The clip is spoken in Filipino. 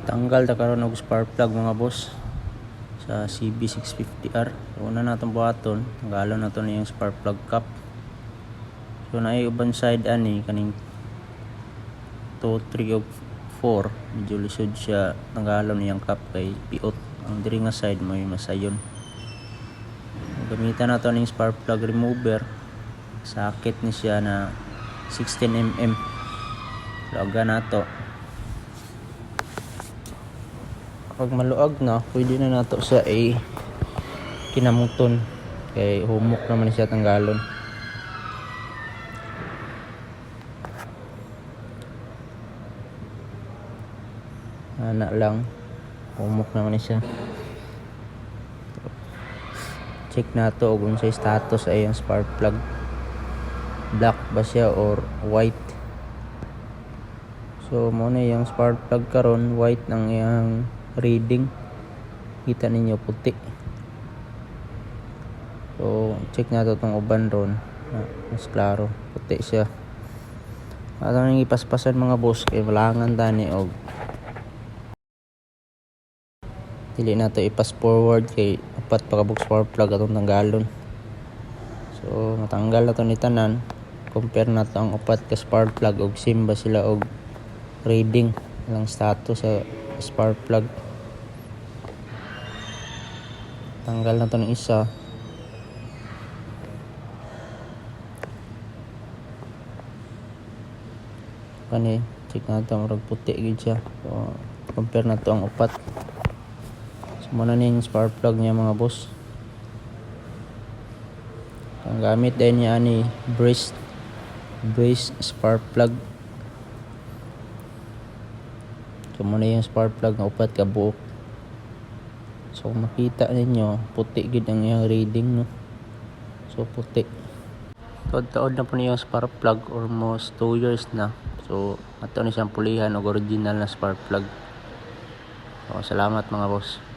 Tanggal ta karon og spark plug mga boss sa CB650R. So una naton buhaton, tanggalon naton yung spark plug cap. So naay uban side ani kaning 2, 3 ug 4, medyo lisod siya, tanggalon niyang cap kay piot. Ang diri nga side may masayon. Gamitan nato ning spark plug remover. Sakit ni siya na 16mm. Luagan nato. Pag maluag na, pwede na nato sa kinamuton kay humok naman siya tanggalon. Ana lang, humok naman siya. Check nato kung sa status ay yung spark plug, black ba siya or white. So mo na yung spark plug karon, white ng iyang reading, kita ninyo puti. So check nato tong uban ron, mas klaro puti siya. Atong nang ipaspasan mga boss kay malangan tani og dili nato ipas forward kay upat pa kabuk spark plug atong tanggalon. So matanggal na to ni tanan, compare nato ang upat ka spark plug og same ba sila og reading lang status sa spark plug. Tanggal na to ng isa. Kani check nato murag puti gid siya. So compare nato ang upat. So muna ning spark plug niya mga boss. Ang gamit din niya ani brace spark plug. So muna yung spark plug na upat ka buok. So makita ninyo puti gid ang iyang reading, no. So puti. Taod na po niya yung spark plug, almost 2 years na. So ato ni siyang pulihan og original na spark plug. So salamat mga boss.